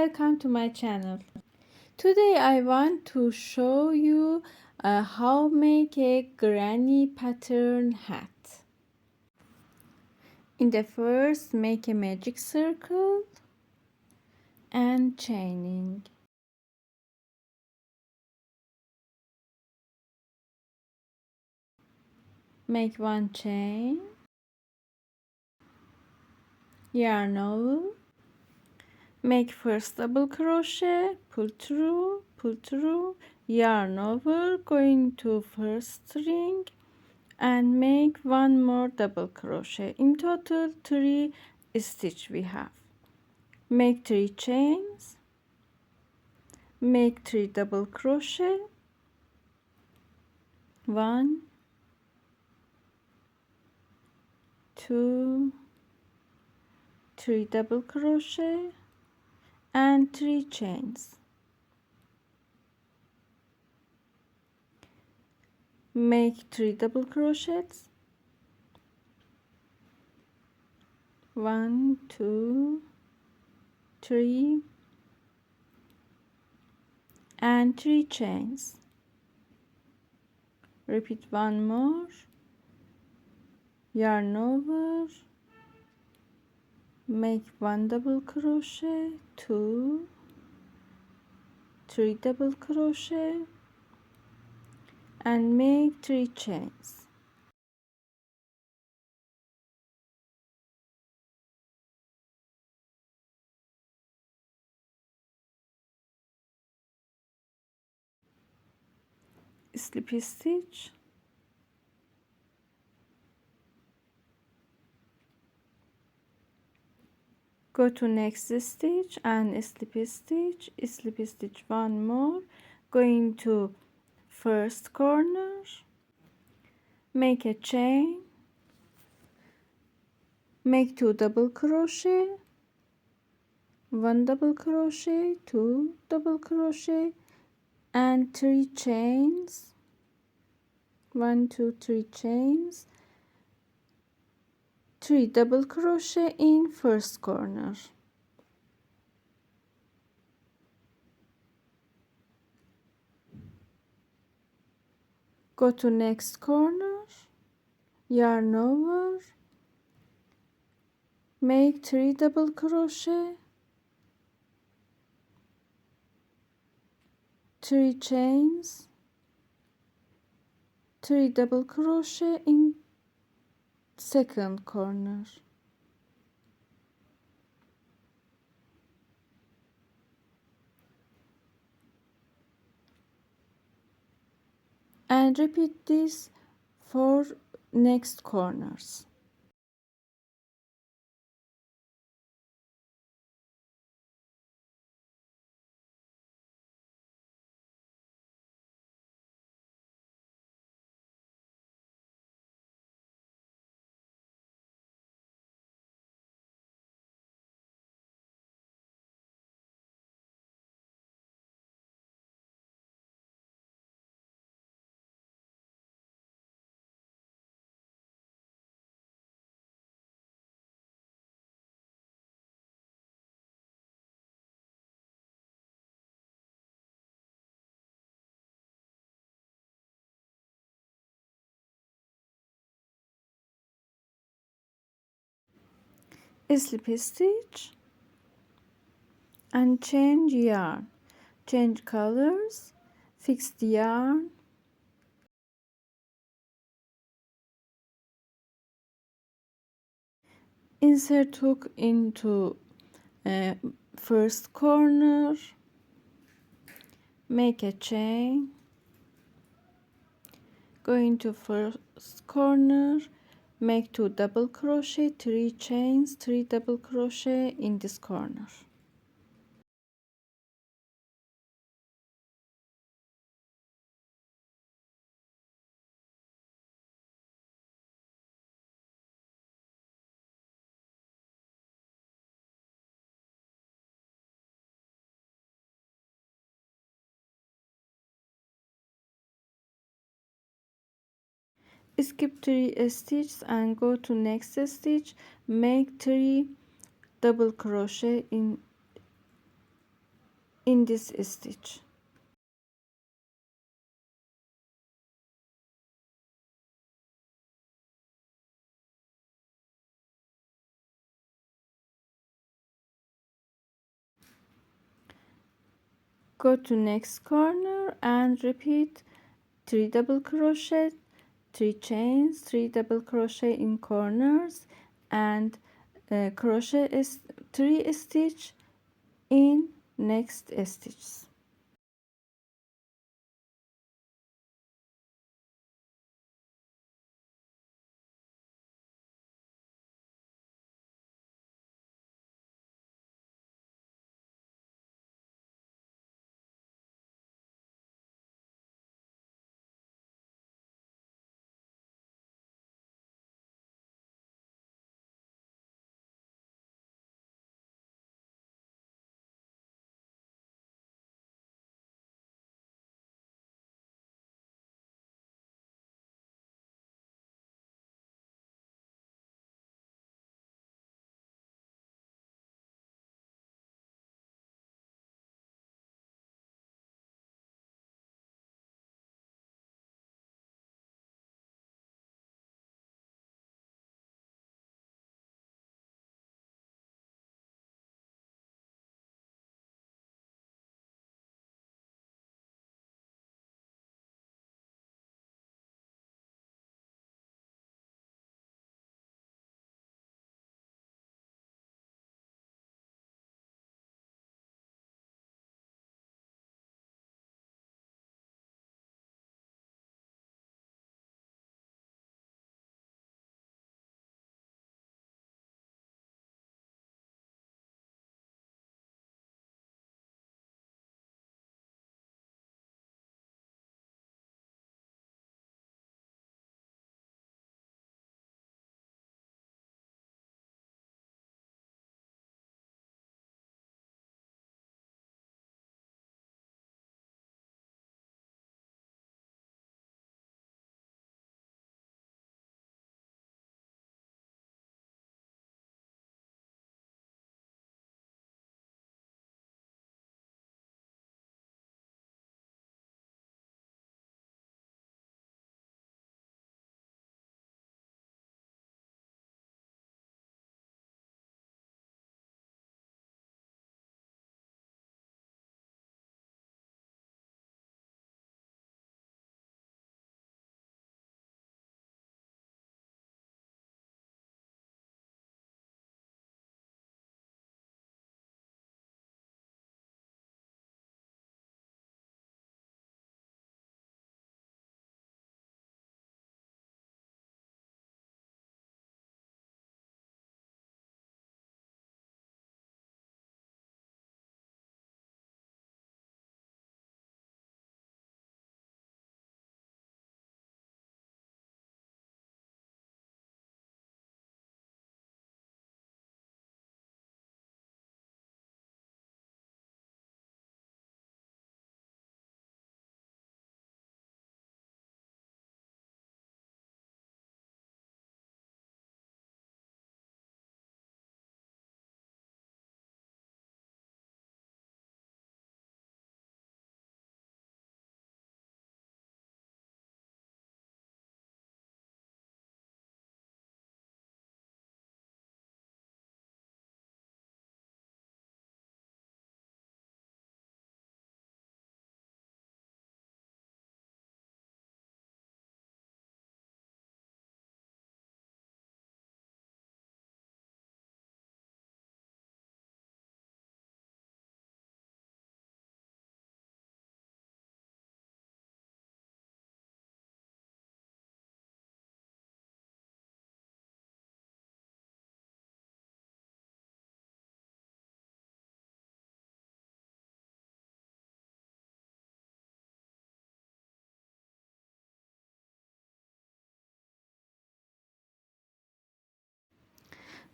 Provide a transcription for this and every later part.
welcome to my channel. Today I want to show you how make a granny pattern hat. In the first, make a magic circle and chaining. Make one chain, yarn over, make first double crochet, pull through, yarn over, going to first string and make one more double crochet. In total 3 stitch we have. Make 3 chains, make 3 double crochet, 1 2 3 double crochet and 3 chains. Make 3 double crochets, 1 2 3 and 3 chains. Repeat one more, yarn over, make 1 double crochet, 2 3 double crochet and make 3 chains. Slip stitch, go to next stitch and slip stitch one more, going to first corner, make a chain, make 2 double crochet, 1 double crochet, 2 double crochet and 3 chains, 1 2 3 chains, 3 double crochet in first corner. Go to next corner, yarn over, make 3 double crochet, 3 chains, 3 double crochet in second corner. And repeat this for next corners. Slip stitch and change yarn, change colors, fix the yarn, insert hook into first corner, make a chain, go into first corner, make 2 double crochet, 3 chains, 3 double crochet in this corner. Skip 3 stitches and go to next stitch, make 3 double crochet in in this stitch. Go to next corner and repeat 3 double crochet, 3 chains, 3 double crochet in corners, and crochet is 3 stitch in next stitches.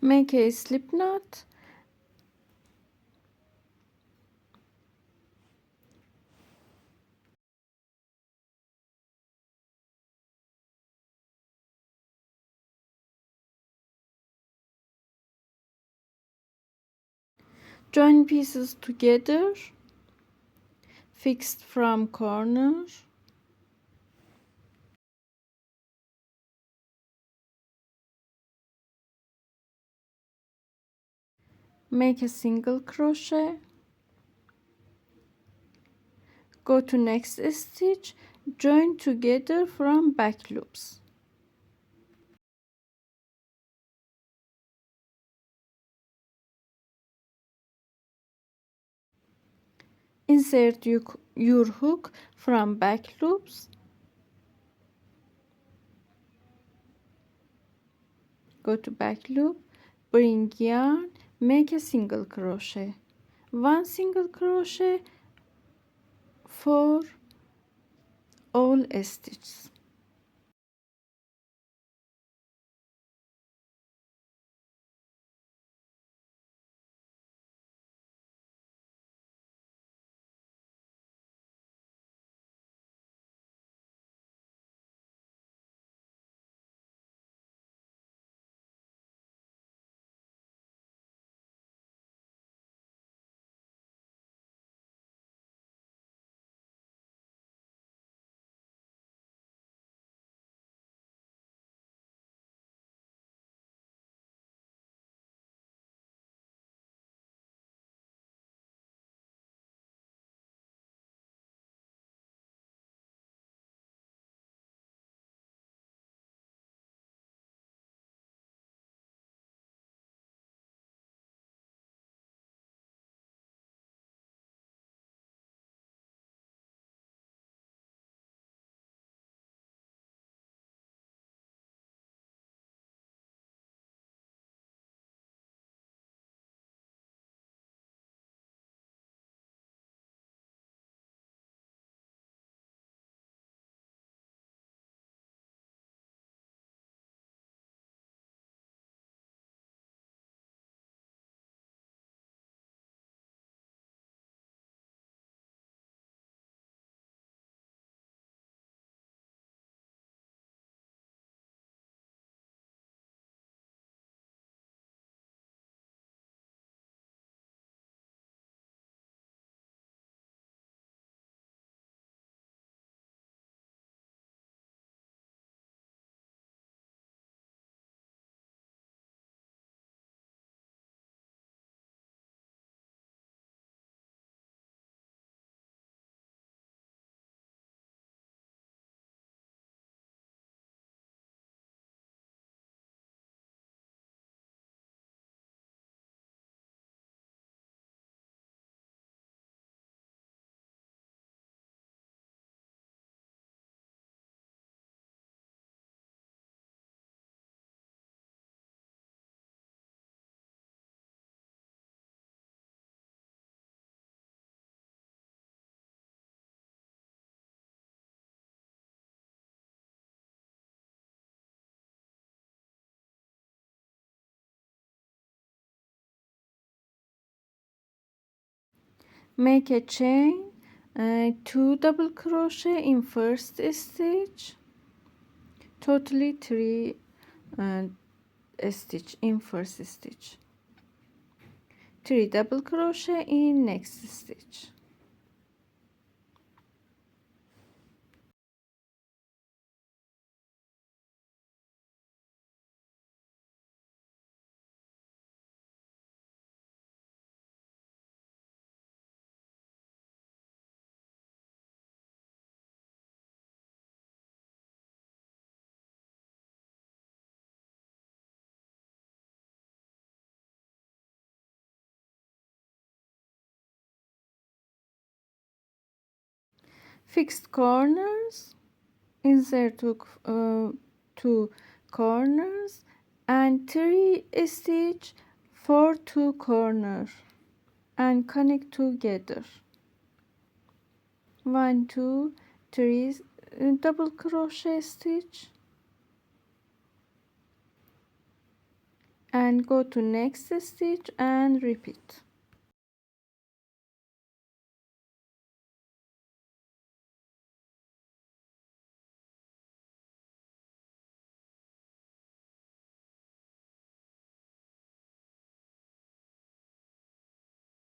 Make a slip knot. Join pieces together. fixed from corner, make a single crochet, go to next stitch, join together from back loops. Insert your hook from back loops, go to back loop, bring yarn, make a single crochet, one single crochet for all stitches. Make a chain, 2 double crochet in first stitch, totally 3 uh, stitch in first stitch, 3 double crochet in next stitch. Fixed corners, insert two corners and 3 stitch for 2 corners and connect together. 1 2 3 double crochet stitch and go to next stitch and repeat.